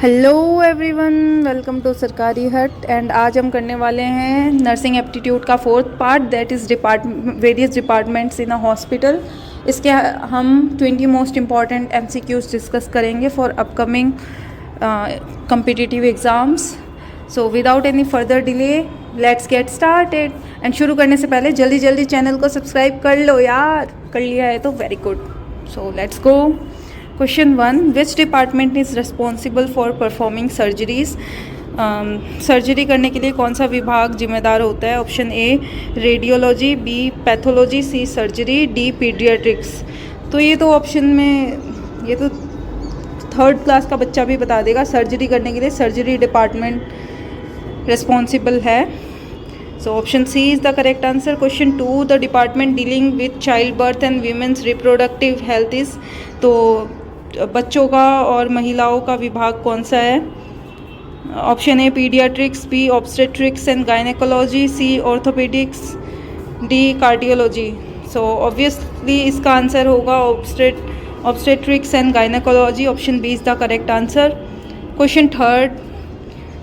Hello everyone, welcome to सरकारी हट। And आज हम करने वाले हैं नर्सिंग एप्टीट्यूड का fourth part, that is various departments in a hospital. इसके हम 20 मोस्ट इम्पॉर्टेंट MCQs डिस्कस करेंगे for upcoming competitive exams. So without any further delay let's get started. And शुरू करने से पहले जल्दी जल्दी चैनल को सब्सक्राइब कर लो यार, कर लिया है तो very good. So let's go. Question 1, which department is responsible for performing surgeries. Surgery करने के लिए कौन सा विभाग जिम्मेदार होता है? Option A radiology, B pathology, C surgery, D paediatrics. तो ये तो ऑप्शन में ये तो थर्ड क्लास का बच्चा भी बता देगा। सर्जरी करने के लिए सर्जरी डिपार्टमेंट रिस्पॉन्सिबल है। So option C is the correct answer. Question 2, the department dealing with child birth and women's reproductive health is. तो बच्चों का और महिलाओं का विभाग कौन सा है? Option A paediatrics, B obstetrics and gynaecology, C orthopaedics, D cardiology. So obviously इसका आंसर होगा obstetrics and gynaecology. Option B is the correct answer. Question 3,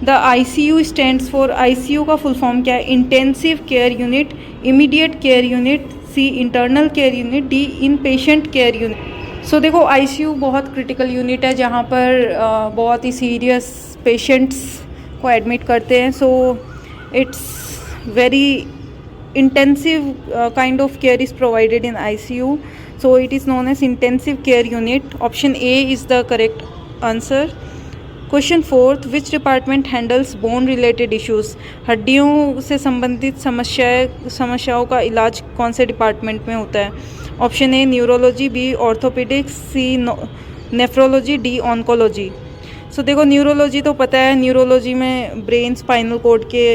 the ICU stands for. ICU का फुल फॉर्म क्या है? Intensive care unit, immediate care unit, C internal care unit, D inpatient care unit. So देखो ICU बहुत critical unit है जहाँ पर बहुत ही सीरियस पेशेंट्स को एडमिट करते हैं। So it's very intensive kind of care is provided in ICU, so it is known as intensive care unit. Option A is the correct answer. Question 4, which department handles bone related issues? हड्डियों से संबंधित समस्याओं का इलाज कौन से department में होता है? Option A neurology, B orthopaedics, C nephrology, D oncology. So देखो न्यूरोलॉजी तो पता है, न्यूरोलॉजी में ब्रेन स्पाइनल कोड के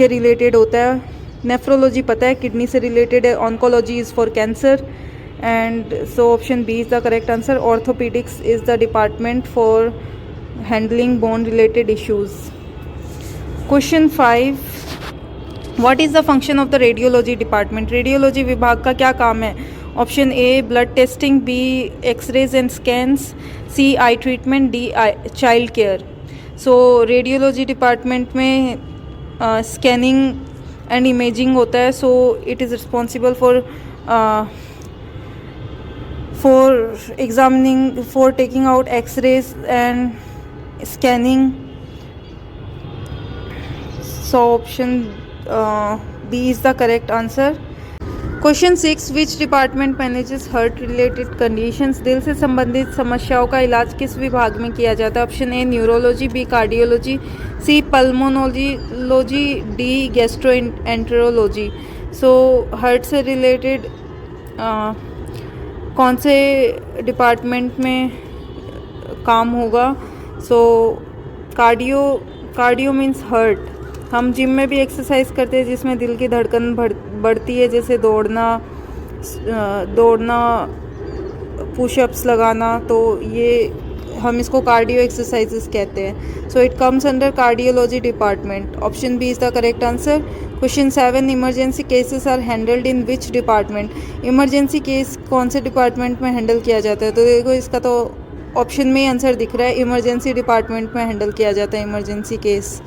रिलेटेड होता है। नेफ्रोलॉजी पता है किडनी से रिलेटेड है। Oncology is for cancer. And so option B is the correct answer. Orthopaedics is the department for handling bone related issues. Question 5, what is the function of the radiology department? Radiology विभाग का क्या काम है? Option A blood testing, B x-rays and scans, C eye treatment, D child care. So radiology department में scanning and imaging होता है। So it is responsible for examining, for taking out x-rays and scanning. So option B is the correct answer. Question 6, which department manages heart related conditions? दिल से संबंधित समस्याओं का इलाज किस विभाग में किया जाता है? Option A neurology, B cardiology, C pulmonology, D gastroenterology. So heart से रिलेटेड कौन से डिपार्टमेंट में काम होगा? So cardio means heart. हम जिम में भी एक्सरसाइज करते हैं जिसमें दिल की धड़कन बढ़ती है, जैसे दौड़ना, पुशअप्स लगाना, तो ये हम इसको कार्डियो एक्सरसाइजेस कहते हैं। So it comes under cardiology department. Option B is the correct answer. Question 7, emergency cases are handled in which department? Emergency case कौन से डिपार्टमेंट में हैंडल किया जाता है? तो देखो इसका तो ऑप्शन में ही आंसर दिख रहा है, इमरजेंसी डिपार्टमेंट में हैंडल किया जाता है emergency case.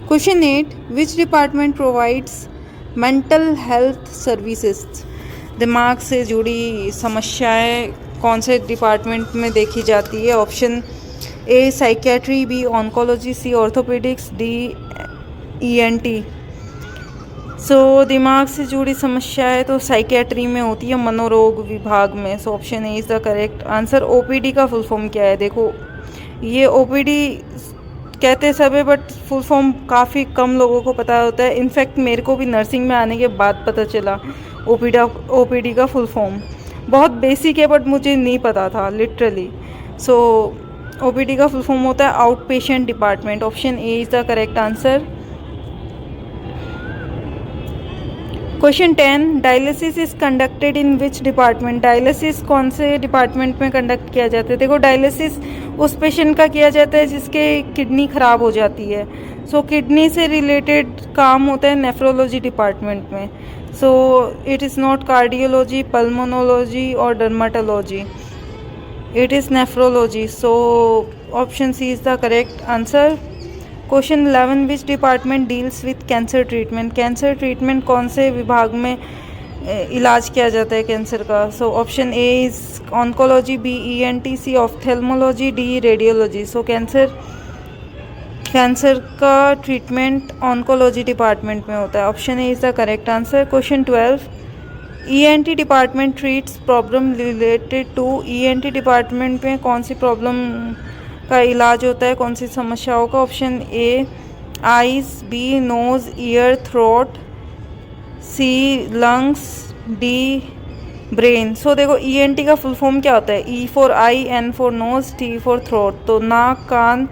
Question 8, which department provides mental health services? दिमाग से जुड़ी समस्याएं कौन से डिपार्टमेंट में देखी जाती है? Option A psychiatry, B oncology, C orthopaedics, D ENT। So दिमाग से जुड़ी समस्याएं तो साइकियाट्री में होती है, मनोरोग विभाग में। सो option A is the correct answer. OPD का फुल फॉर्म क्या है? देखो ये OPD कहते सब है बट फुल फॉर्म काफ़ी कम लोगों को पता होता है। इनफैक्ट मेरे को भी नर्सिंग में आने के बाद पता चला OPD का फुल फॉर्म। बहुत बेसिक है बट मुझे नहीं पता था लिटरली। सो OPD का फुल फॉर्म होता है out patient department. Option A is the correct answer. Question 10, dialysis is conducted in which department? Dialysis कौन से डिपार्टमेंट में कंडक्ट किया जाता है? देखो डायलिसिस उस पेशेंट का किया जाता है जिसके किडनी ख़राब हो जाती है। सो किडनी से रिलेटेड काम होता है नेफ्रोलॉजी डिपार्टमेंट में। सो it is not cardiology, pulmonology और dermatology. It is nephrology. So option C is the correct answer. Question 11, which department deals with cancer treatment? Cancer treatment कौन से विभाग में इलाज किया जाता है कैंसर का? So option A is oncology, B ENT, C ophthalmology, D radiology. So cancer का ट्रीटमेंट ऑन्कोलॉजी डिपार्टमेंट में होता है. Option A is the correct answer. Question 12, ENT department treats problem related to. ENT department में कौन सी problem का इलाज होता है, कौन सी समस्याओं का? Option A eyes, B nose, ear, throat, C lungs, D brain. So देखो ENT का फुल फॉर्म क्या होता है? E for eye, N for nose, T for throat. तो नाक, कान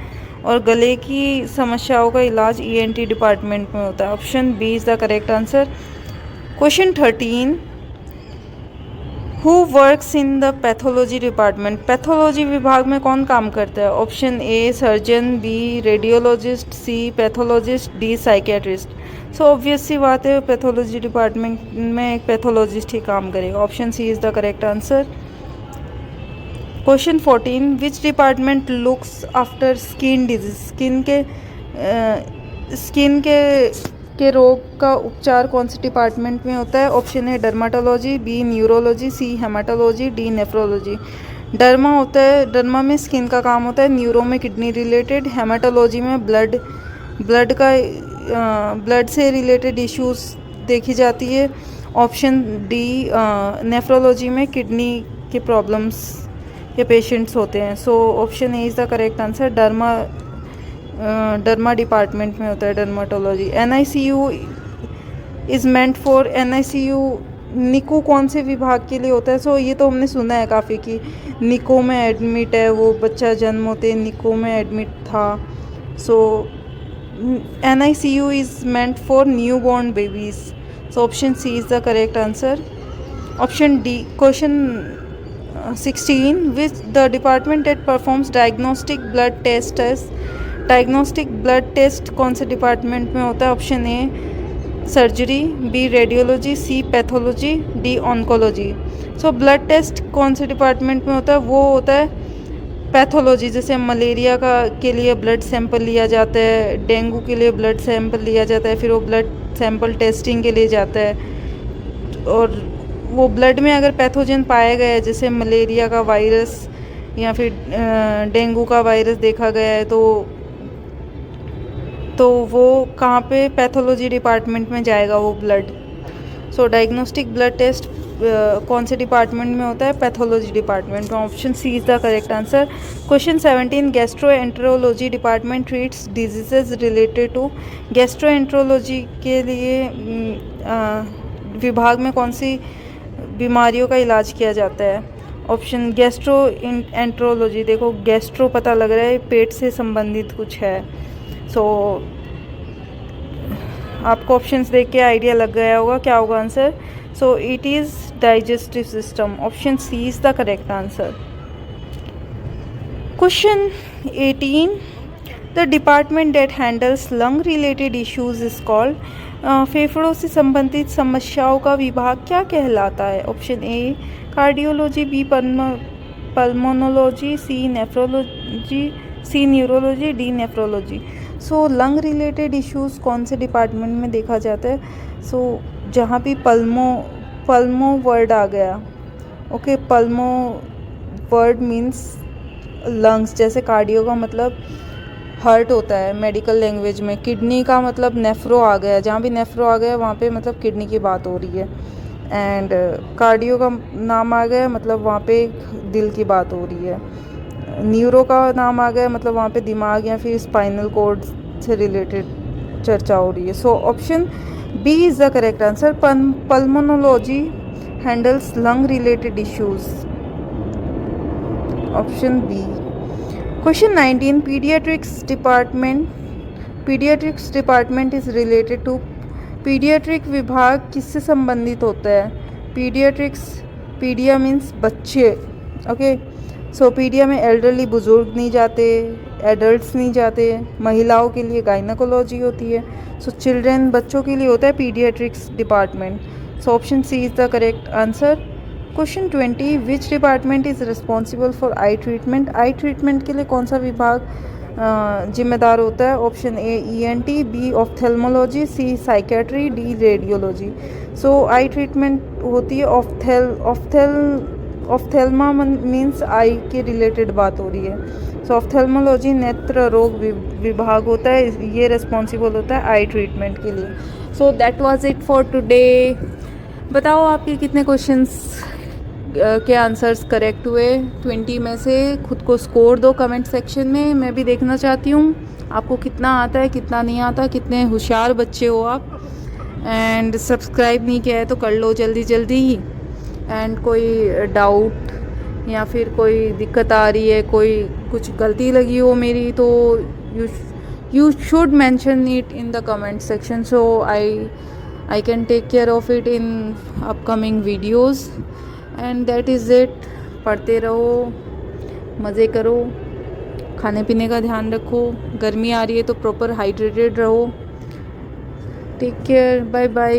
और गले की समस्याओं का इलाज ENT डिपार्टमेंट में होता है. Option B is the correct answer. Question 13, who works in the pathology department? Pathology विभाग में कौन काम करता है? Option A surgeon, B radiologist, C pathologist, D psychiatrist. So obvious सी बात है पैथोलॉजी डिपार्टमेंट में एक पैथोलॉजिस्ट ही काम करेगा. Option C is the correct answer. Question 14, which department looks after skin disease? Skin के रोग का उपचार कौन से डिपार्टमेंट में होता है? Option A dermatology, B neurology, C haematology, D nephrology. Derma होता है, डर्मा में स्किन का काम होता है. न्यूरो में किडनी रिलेटेड, हेमाटोलॉजी में ब्लड से रिलेटेड इश्यूज देखी जाती है. ऑप्शन डी नेफ्रोलॉजी में किडनी के प्रॉब्लम्स के पेशेंट्स होते हैं. सो option A is the correct answer. Derma department में होता है dermatology. NICU is meant for. NICU निको कौन से विभाग के लिए होता है? सो ये तो हमने सुना है काफ़ी कि निको में एडमिट है, वो बच्चा जन्म होते निको में एडमिट था. So NICU is meant for new born babies. So option C is the correct answer. Option D. Question 16, which the department that performs diagnostic blood test. Diagnostic blood test कौन से डिपार्टमेंट में होता है? Option A surgery, B radiology, C pathology, D oncology. So blood test कौन से department में होता है? वो होता है पैथोलॉजी. जैसे मलेरिया के लिए ब्लड सैंपल लिया जाता है, डेंगू के लिए ब्लड सैंपल लिया जाता है, फिर वो ब्लड सैंपल टेस्टिंग के लिए जाता है. और वो ब्लड में अगर पैथोजन पाया गया है, जैसे मलेरिया का वायरस या फिर डेंगू का वायरस देखा गया है, तो वो कहाँ पे? पैथोलॉजी डिपार्टमेंट में जाएगा वो blood. So diagnostic blood test कौन से डिपार्टमेंट में होता है? पैथोलॉजी डिपार्टमेंट में. Option C is the correct answer. Question 17, gastroenterology department treats diseases related to. Gastroenterology के लिए विभाग में कौन सी बीमारियों का इलाज किया जाता है? Option gastroenterology. देखो गैस्ट्रो पता लग रहा है पेट से संबंधित कुछ है. सो आपको ऑप्शंस देख के आइडिया लग गया होगा क्या होगा answer. So it is digestive system. Option C is the correct answer. Question 18, the department that handles lung related issues is called. फेफड़ों से संबंधित समस्याओं का विभाग क्या कहलाता है? Option A cardiology, B pulmonology, C nephrology, C neurology, D nephrology. So lung related issues कौन से डिपार्टमेंट में देखा जाता है? सो जहाँ भी पल्मो वर्ड आ गया, okay, pulmo word means lungs. जैसे कार्डियो का मतलब हार्ट होता है मेडिकल लैंग्वेज में. किडनी का मतलब नेफ्रो आ गया, जहाँ भी नेफ्रो आ गया वहाँ पे मतलब किडनी की बात हो रही है. एंड कार्डियो का नाम आ गया मतलब वहाँ पे दिल की बात हो रही है. न्यूरो का नाम आ गया मतलब वहाँ पे दिमाग या फिर स्पाइनल कॉर्ड से रिलेटेड चर्चा हो रही है. So option B is the correct answer. Pulmonology handles lung related issues. Option B. Question 19, paediatrics department is related to. Paediatric विभाग किससे संबंधित होता है? पीडिया मीन्स बच्चे, ओके. सो पीडिया में एल्डरली बुजुर्ग नहीं जाते, एडल्ट्स नहीं जाते. महिलाओं के लिए गायनेकोलॉजी होती है. सो चिल्ड्रन बच्चों के लिए होता है paediatrics department. So option C is the correct answer. Question 20, which department is responsible for eye treatment? Eye treatment के लिए कौन सा विभाग जिम्मेदार होता है? Option A ENT, B ophthalmology, C psychiatry, D radiology. So eye treatment होती है ऑफ्थेल्मा मीन्स आई के रिलेटेड बात हो रही है। सो ऑफ्थेल्मोलॉजी नेत्र रोग विभाग होता है, ये रिस्पॉन्सिबल होता है आई ट्रीटमेंट के लिए। So that was it for today. बताओ आपके कितने क्वेश्चंस के आंसर्स करेक्ट हुए 20 में से? खुद को स्कोर दो कमेंट सेक्शन में, मैं भी देखना चाहती हूँ आपको कितना आता है कितना नहीं आता, कितने होशियार बच्चे हो आप। एंड सब्सक्राइब नहीं किया है तो कर लो जल्दी जल्दी ही। एंड कोई डाउट या फिर कोई दिक्कत आ रही है, कोई कुछ गलती लगी हो मेरी, तो you should mention it in the comment section, so I can take care of it in upcoming videos. And that is it. पढ़ते रहो, मज़े करो, खाने पीने का ध्यान रखो, गर्मी आ रही है तो प्रॉपर हाइड्रेटेड रहो। Take care, bye bye.